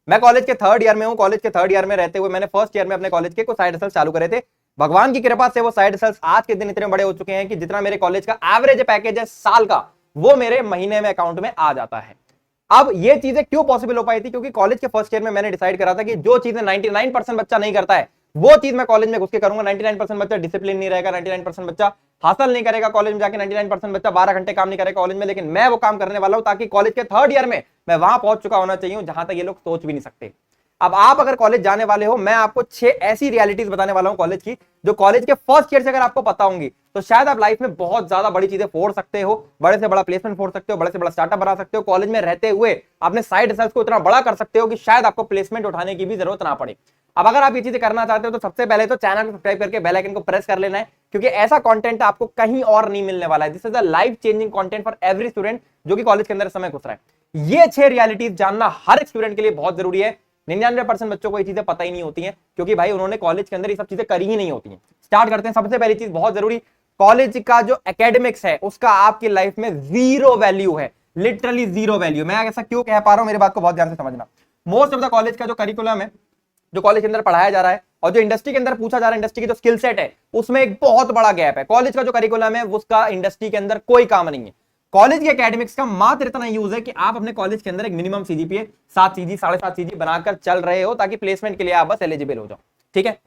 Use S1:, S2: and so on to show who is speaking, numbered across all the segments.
S1: मैं कॉलेज के third year में हूँ, कॉलेज के थर्ड ईयर में रहते हुए मैंने फर्स्ट ईयर में अपने कॉलेज के कुछ साइड हसल चालू करे थे। भगवान की कृपा से वो साइड हसल्स आज के दिन इतने बड़े हो चुके हैं कि जितना मेरे कॉलेज का एवरेज पैकेज है साल का, वो मेरे महीने में अकाउंट में आ जाता है। अब ये चीजें क्यों पॉसिबल हो पाई थी? क्योंकि कॉलेज के फर्स्ट ईयर में मैंने डिसाइड करा था कि जो चीजें 99% बच्चा नहीं करता है वो चीज मैं कॉलेज में घुस के करूंगा। 99% बच्चा डिसिप्लिन नहीं रहेगा, 99% बच्चा हासिल नहीं करेगा कॉलेज में जाके, 99% बच्चा 12 घंटे काम नहीं करेगा कॉलेज में, लेकिन मैं वो काम करने वाला हूं ताकि कॉलेज के थर्ड ईयर में मैं वहां पहुंच चुका होना चाहिए जहां तक ये लोग सोच भी नहीं सकते। अब आप अगर कॉलेज जाने वाले हो, मैं आपको 6 ऐसी रियलिटीज बताने वाला हूं कॉलेज की, जो कॉलेज के फर्स्ट ईयर से अगर आपको पता होंगी तो शायद आप लाइफ में बहुत ज्यादा बड़ी चीजें फोड़ सकते हो, बड़े से बड़ा प्लेसमेंट फोड़ सकते हो, बड़े से बड़ा स्टार्टअप बना सकते हो, कॉलेज में रहते हुए अपने साइड हसल्स को इतना बड़ा कर सकते हो कि शायद आपको प्लेसमेंट उठाने की भी जरूरत ना पड़े। अब अगर आप ये चीजें करना चाहते हो तो सबसे पहले तो चैनल को सब्सक्राइब करके बेल आइकन को प्रेस कर लेना है, क्योंकि ऐसा कंटेंट आपको कहीं और नहीं मिलने वाला है। This is a life changing content for every student जो कि कॉलेज के अंदर समय घुस रहा है। ये 6 रियलिटीज जानना हर एक स्टूडेंट के लिए बहुत जरूरी है। 99% बच्चों को ये चीजें पता ही नहीं होती हैं, क्योंकि भाई उन्होंने कॉलेज के अंदर ये सब चीजें करी ही नहीं होती हैं। स्टार्ट करते हैं। सबसे पहली चीज बहुत जरूरी, कॉलेज का जो एकेडमिक्स है उसका आपकी लाइफ में जीरो वैल्यू है, लिटरली जीरो वैल्यू। मैं ऐसा क्यों कह पा रहा हूं, मेरी बात को बहुत ध्यान से समझना। मोस्ट ऑफ द कॉलेज का जो करिकुलम है, जो कॉलेज के अंदर पढ़ाया जा रहा है और जो इंडस्ट्री के अंदर पूछा जा रहा है, इंडस्ट्री की जो स्किल सेट है उसमें एक बहुत बड़ा गैप है। कॉलेज का जो करिकुलम है उसका इंडस्ट्री के अंदर कोई काम नहीं है। कॉलेज के एकेडमिक्स का मात्र इतना यूज है कि आप अपने कॉलेज के अंदर एक मिनिमम सीजीपीए 7 सीजी 7.5 सीजी बनाकर चल रहे हो ताकि प्लेसमेंट के लिए आप बस एलिजिबल हो जाओ, ठीक है।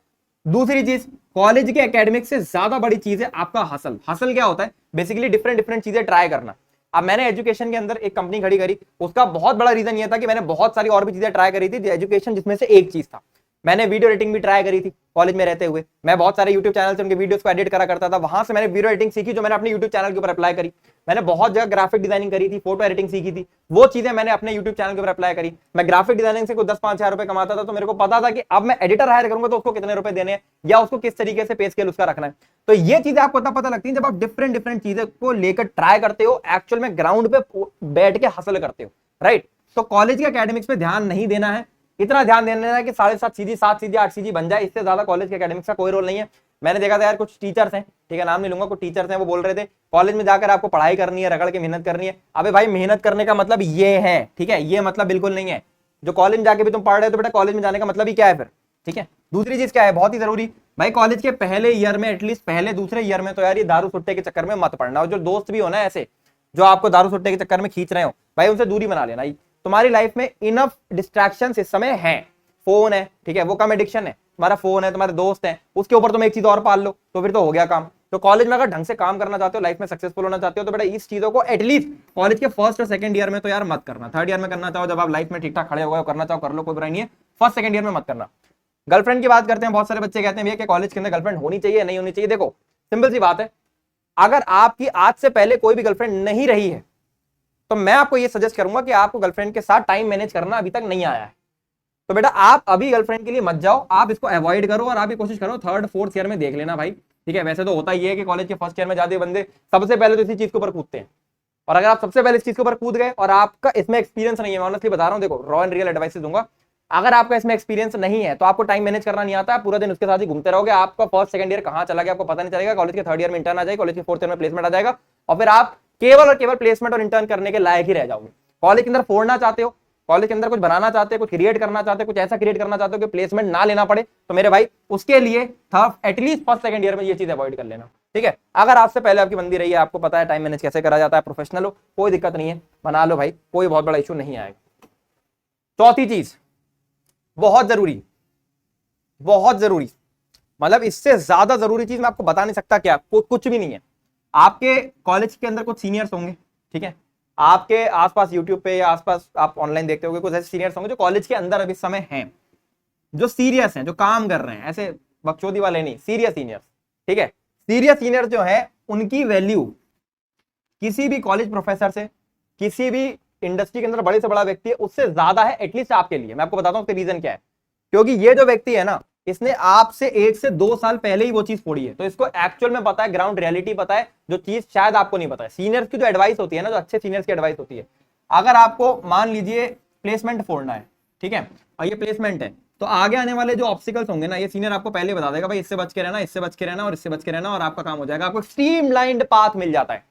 S1: दूसरी चीज, कॉलेज के एकेडमिक्स से ज्यादा बड़ी चीज है आपका हसल। हसल क्या होता है? बेसिकली डिफरेंट डिफरेंट चीजें ट्राई करना। अब मैंने एजुकेशन के अंदर एक कंपनी खड़ी करी, उसका बहुत बड़ा रीजन ये था कि मैंने बहुत सारी और भी चीजें ट्राई करी थी एजुकेशन, जिसमें से एक चीज था मैंने वीडियो एडिटिंग भी ट्राई करी थी कॉलेज में रहते हुए। मैं बहुत सारे यूट्यूब चैनल से उनके वीडियोस को एडिट करा करता था, वहां से मैंने वीडियो एडिटिंग सीखी जो मैंने अपने यूट्यूब चैनल के ऊपर अप्लाई करी। मैंने बहुत जगह ग्राफिक डिजाइनिंग करी थी, फोटो एडिटिंग सीखी थी, वो चीजें मैंने अपने यूट्यूब चैनल के ऊपर अप्लाई करी। मैं ग्राफिक डिजाइनिंग से कुछ 10-5 हजार रुपए कमाता था, तो मेरे को पता था कि अब मैं एडिटर हायर करूंगा तो उसको कितने रुपए देने हैं या उसको किस तरीके से पे स्केल उसका रखना है। तो ये चीजें आपको तब पता लगती है जब आप डिफरेंट डिफरेंट चीजें को लेकर ट्राई करते हो, एक्चुअल में ग्राउंड पे बैठ के हासिल करते हो, राइट। तो कॉलेज के एकेडमिक्स पे ध्यान नहीं देना है, इतना ध्यान देना है कि 7.5 सीजी 7 सीजी 8 सीजी बन जाए, इससे ज्यादा कॉलेज के एकेडमिक्स का कोई रोल नहीं है। मैंने देखा था यार कुछ टीचर्स हैं, ठीक है, नाम नहीं लूंगा, कुछ टीचर्स हैं, वो बोल रहे थे कॉलेज में जाकर आपको पढ़ाई करनी है, रगड़ के मेहनत करनी है। अबे भाई मेहनत करने का मतलब ये है, ठीक है, ये मतलब बिल्कुल नहीं है। जो कॉलेज में जाके भी तुम पढ़ रहे हो तो बेटा कॉलेज में जाने का मतलब ही क्या है फिर, ठीक है। दूसरी चीज क्या है, बहुत ही जरूरी, भाई कॉलेज के पहले ईयर में, एटलीस्ट पहले दूसरे ईयर में तो यार ये दारू सुट्टे के चक्कर में मत पड़ना। और जो दोस्त भी हो ना ऐसे जो आपको दारू सुट्टे के चक्कर में खींच रहे हो, भाई उनसे दूरी बना लेना। तुम्हारी लाइफ में इनफ डिस्ट्रैक्शन इस समय है। फोन है, ठीक है, वो कम एडिक्शन है, तुम्हारा फोन है, तुम्हारे दोस्त हैं, उसके ऊपर तुम एक चीज और पाल लो तो फिर तो हो गया काम। तो कॉलेज में अगर ढंग से काम करना चाहते हो, लाइफ में सक्सेसफुल होना चाहते हो, तो बेटा इस चीजों को एटलीस्ट कॉलेज के फर्स्ट और सेकंड ईयर में तो यार मत करना। थर्ड ईयर में करना चाहो, जब आप लाइफ में ठीक ठाक खड़े हो गए, करना चाहो कर लो, कोई बुराई नहीं है। फर्स्ट सेकंड ईयर में मत करना। गर्लफ्रेंड की बात करते हैं, बहुत सारे बच्चे कहते हैं भैया कि कॉलेज के अंदर गर्लफ्रेंड होनी चाहिए नहीं होनी चाहिए। देखो सिंपल सी बात है, अगर आपकी आज से पहले कोई भी गर्लफ्रेंड नहीं रही है तो मैं आपको ये सजेस्ट करूंगा कि आपको गर्लफ्रेंड के साथ टाइम मैनेज करना अभी तक नहीं आया है। तो बेटा आप अभी गर्लफ्रेंड के लिए मत जाओ, आप इसको अवॉइड करो और आप ये कोशिश करो थर्ड फोर्थ ईयर में देख लेना भाई, ठीक है। वैसे तो होता ही है कि कॉलेज के फर्स्ट ईयर में जाते बंदे सबसे पहले तो इसी चीज के ऊपर कूदते हैं, और अगर आप सबसे पहले इस चीज के ऊपर कूद गए और आपका इसमें एक्सपीरियंस नहीं है, मैं ऑनेस्टली बता रहा हूं, देखो रॉ एंड रियल एडवाइस दूंगा, अगर आपका इसमें एक्सपीरियंस नहीं है तो आपको टाइम मैनेज करना नहीं आता है, पूरा दिन उसके साथ ही घूमते रहोगे, आपका फर्स्ट सेकंड ईयर कहां चला गया आपको पता नहीं चलेगा। कॉलेज के थर्ड ईयर में इंटर्न आ जाएगा, कॉलेज के फोर्थ ईयर में प्लेसमेंट आ जाएगा, और फिर आप केवल और केवल प्लेसमेंट और इंटर्न करने के लायक ही रह जाओगे। कॉलेज के अंदर फोड़ना चाहते हो, कॉलेज के अंदर कुछ बनाना चाहते हो, कुछ क्रिएट करना चाहते हो, कुछ ऐसा क्रिएट करना चाहते हो कि प्लेसमेंट ना लेना पड़े, तो मेरे भाई उसके लिए एटलीस्ट फर्स्ट सेकंड ईयर में ये चीज अवॉइड कर लेना, ठीक है। अगर आपसे पहले आपकी बंदी रही है, आपको पता है टाइम मैनेज कैसे करा जाता है, प्रोफेशनल हो, कोई दिक्कत नहीं है, बना लो भाई, कोई बहुत बड़ा इशू नहीं आएगा। चौथी चीज बहुत जरूरी, बहुत जरूरी, मतलब इससे ज्यादा जरूरी चीज मैं आपको बता नहीं सकता क्या, कुछ भी नहीं है। आपके कॉलेज के अंदर कुछ सीनियर्स होंगे, ठीक है, आपके आसपास यूट्यूब पे या आसपास आप ऑनलाइन देखते होंगे, कुछ ऐसे सीनियर्स होंगे जो कॉलेज के अंदर अभी समय हैं, जो सीरियस हैं, जो काम कर रहे हैं, ऐसे बकचोदी वाले नहीं, सीरियस सीनियर्स, ठीक है। सीरियस सीनियर्स जो है उनकी वैल्यू किसी भी कॉलेज प्रोफेसर से, किसी भी इंडस्ट्री के अंदर बड़े से बड़ा व्यक्ति है उससे ज्यादा है, एटलीस्ट आपके लिए। मैं आपको बताता हूं उसका रीजन क्या है, क्योंकि ये जो व्यक्ति है ना, इसने आपसे 1 से 2 साल पहले ही वो चीज फोड़ी है, तो इसको एक्चुअल में पता है, ग्राउंड रियलिटी पता है, जो चीज शायद आपको नहीं पता है। सीनियर्स की जो एडवाइस होती है ना, जो अच्छे सीनियर्स की एडवाइस होती है, अगर आपको मान लीजिए प्लेसमेंट फोड़ना है, ठीक है, और ये प्लेसमेंट है, तो आगे आने वाले जो ऑब्स्टिकल्स होंगे ना, ये सीनियर आपको पहले बता देगा, भाई इससे बच के रहना, इससे बच के रहना और इससे बच के रहना, और आपका काम हो जाएगा, आपको स्ट्रीमलाइंड पाथ मिल जाता है।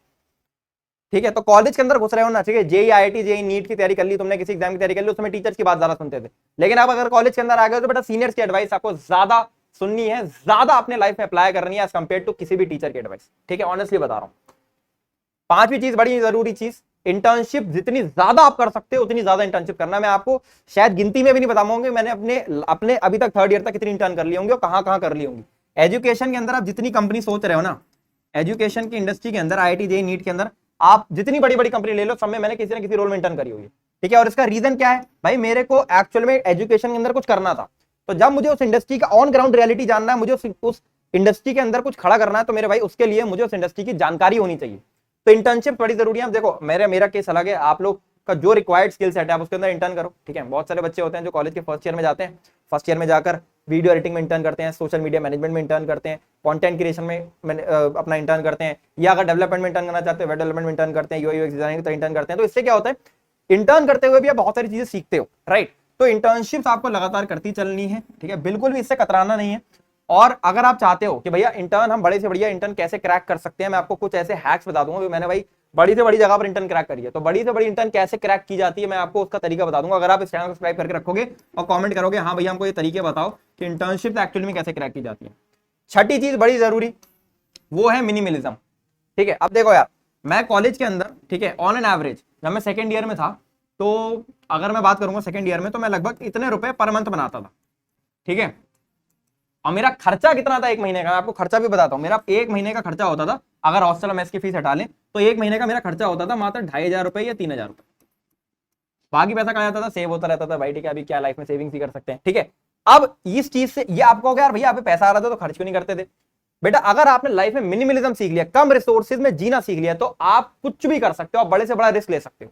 S1: ठीक है, तो कॉलेज के अंदर घुस रहे हो ना, ठीक है, जेई आईआईटी जेई नीट की तैयारी कर ली तुमने, किसी एग्जाम की तैयारी कर ली, उसमें टीचर्स की बात ज्यादा सुनते थे। लेकिन अब अगर कॉलेज के अंदर आ गए तो बेटा सीनियर्स की एडवाइस आपको ज्यादा सुननी है, ज्यादा अपने लाइफ में अप्लाई करनी है एज कंपेयर टू किसी भी टीचर की एडवाइस। ठीक है, ऑनेस्टली बता रहा हूं। पांचवी चीज, बड़ी जरूरी चीज, इंटर्नशिप जितनी ज्यादा आप कर सकते हो उतनी ज्यादा इंटर्नशिप करना। मैं आपको शायद गिनती में भी नहीं बता पाऊंगी मैंने अपने अपने अभी तक थर्ड ईयर तक कितनी इंटर्न कर ली होंगी और कहां कहां कर ली होंगी। एजुकेशन के अंदर आप जितनी कंपनी सोच रहे हो ना, एजुकेशन की इंडस्ट्री के अंदर, आईआईटी जेईई नीट के अंदर आप जितनी बड़ी बड़ी कंपनी ले लो, सब में मैंने किसी ना किसी रोल में इंटर्न करी हुई है। ठीक है, और इसका रीजन क्या है भाई, मेरे को एक्चुअल में एजुकेशन के अंदर कुछ करना था, तो जब मुझे उस इंडस्ट्री का ऑन ग्राउंड रियलिटी जानना है, मुझे उस इंडस्ट्री के अंदर कुछ खड़ा करना है, तो मेरे भाई उसके लिए मुझे उस इंडस्ट्री की जानकारी होनी चाहिए। तो इंटर्नशिप बड़ी जरूरी है। देखो मेरा केस अलग है, आप लोग का जो रिक्वायर्ड स्किल सेट है आप उसके अंदर इंटर्न करो। ठीक है, बहुत सारे बच्चे होते हैं जो कॉलेज के फर्स्ट ईयर में जाते हैं, फर्स्ट ईयर में जाकर वीडियो एडिटिंग में इंटर्न करते हैं, सोशल मीडिया मैनेजमेंट में इंटर्न करते हैं, कंटेंट क्रिएशन में अपना इंटर्न करते हैं, या अगर डेवलपमेंट में इंटर्न करना चाहते हैं वेब डेवलपमेंट में इंटर्न करते हैं, यूआई यूएक्स डिजाइनिंग तो इंटर्न करते हैं। तो इससे क्या होता है, इंटर्न करते हुए भी आप बहुत सारी चीजें सीखते हो, राइट। तो इंटर्नशिप्स आपको लगातार करती चलनी है। ठीक है, बिल्कुल भी इससे कतराना नहीं है। और अगर आप चाहते हो कि भैया इंटर्न, हम बड़े से बढ़िया इंटर्न कैसे क्रैक कर सकते हैं, मैं आपको कुछ ऐसे हैक्स बता दूंगा। मैंने भाई बड़ी से बड़ी जगह पर इंटर्न क्रैक करी है, तो बड़ी से बड़ी इंटर्न कैसे क्रैक की जाती है मैं आपको उसका तरीका बता दूंगा। अगर आप इस चैनल को सब्सक्राइब करके रखोगे और कमेंट करोगे हाँ भैया हमको ये तरीके बताओ कि इंटर्नशिप एक्चुअली में कैसे क्रैक की जाती है। छठी चीज बड़ी जरूरी, वो है मिनिमलिज्म। ठीक है, अब देखो यार, मैं कॉलेज के अंदर, ठीक है, ऑन एन एवरेज जब मैं सेकेंड ईयर में था, तो अगर मैं बात करूंगा सेकेंड ईयर में, तो मैं लगभग इतने रुपए पर मंथ बनाता था। ठीक है, और मेरा खर्चा कितना था एक महीने का, मैं आपको खर्चा भी बताता हूँ। मेरा एक महीने का खर्चा होता था, अगर हॉस्टल मेस की फीस हटा लें, तो एक महीने का मेरा खर्चा होता था मात्र 2500 रुपए या 3000 रुपए। बाकी पैसा कहा जाता था, सेव होता रहता था भाई। ठीक है, अभी क्या लाइफ में सेविंग्स ही कर सकते हैं। ठीक है, अब इस चीज से ये आपको यार भैया आप पैसा आ रहा था तो खर्च क्यों नहीं करते थे। बेटा अगर आपने लाइफ में मिनिमलिज्म सीख लिया, कम रिसोर्सेज में जीना सीख लिया, तो आप कुछ भी कर सकते हो, आप बड़े से बड़ा रिस्क ले सकते हो।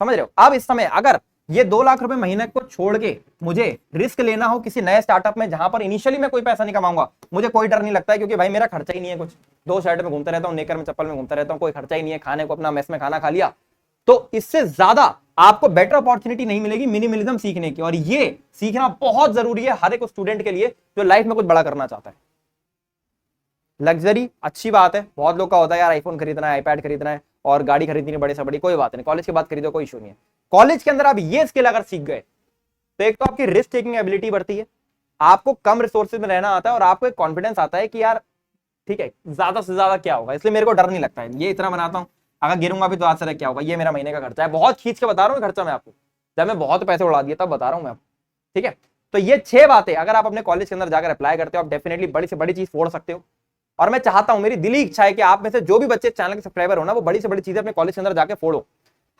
S1: समझ रहे हो। अब इस समय अगर ये 2 लाख रुपए महीने को छोड़ के मुझे रिस्क लेना हो किसी नए स्टार्टअप में, जहां पर इनिशियली मैं कोई पैसा नहीं कमाऊंगा, मुझे कोई डर नहीं लगता है, क्योंकि भाई मेरा खर्चा ही नहीं है कुछ। 2 शर्ट में घूमता रहता हूँ, नेकर में चप्पल में घूमता रहता हूँ, कोई खर्चा ही नहीं है, खाने को अपना मेस में खाना खा लिया। तो इससे ज्यादा आपको बेटर अपॉर्चुनिटी नहीं मिलेगी मिनिमलिज्म सीखने की, और ये सीखना बहुत जरूरी है हर एक स्टूडेंट के लिए जो लाइफ में कुछ बड़ा करना चाहता है। लग्जरी अच्छी बात है, बहुत लोग का होता है यार आईफोन खरीदना है, आईपैड खरीदना है और गाड़ी खरीदनी है बड़े से बड़ी, कोई बात नहीं, कॉलेज के बाद खरीदो, कोई इशू नहीं है। कॉलेज के अंदर आप ये स्किल अगर सीख गए तो एक तो आपकी रिस्क टेकिंग एबिलिटी बढ़ती है, आपको कम रिसोर्सेज में रहना आता है, और आपको एक कॉन्फिडेंस आता है कि यार ठीक है ज्यादा से ज्यादा क्या होगा, इसलिए मेरे को डर नहीं लगता है। ये इतना बनाता हूं, अगर गिरूंगा भी तो आज से क्या होगा, ये मेरा महीने का खर्चा है। बहुत खींच के बता रहा हूँ खर्चा मैं आपको, जब मैं बहुत पैसे उड़ा दिए तब बता रहा हूँ मैं आपको। ठीक है, तो ये 6 बातें अगर आप अपने कॉलेज के अंदर जाकर अप्लाई करते हो, आप डेफिनेटली बड़ी से बड़ी चीज फोड़ सकते हो। और मैं चाहता हूं, मेरी दिली इच्छा है कि आप में से जो भी बच्चे चैनल के सब्सक्राइबर हो ना, वो बड़ी से बड़ी चीजें अपने कॉलेज के अंदर जाके फोड़ो।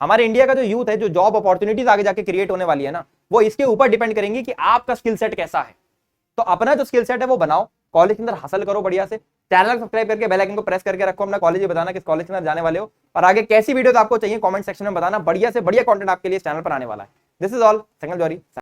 S1: हमारे इंडिया का जो यूथ है, जो जॉब अपॉर्चुनिटीज आगे जाके क्रिएट होने वाली है ना, वो इसके ऊपर डिपेंड करेंगे कि आपका स्किल सेट कैसा है। तो अपना जो स्किल सेट है वो बनाओ, कॉलेज के अंदर हासिल करो बढ़िया से। चैनल सब्सक्राइब करके बेल आइकन को प्रेस करके रखो, अपना कॉलेज बताना किस कॉलेज के अंदर जाने वाले हो, और आगे कैसी वीडियो आपको चाहिए कमेंट सेक्शन में बताना, बढ़िया से बढ़िया कंटेंट आपके लिए चैनल पर आने वाला है। This is all, Sangam Johri.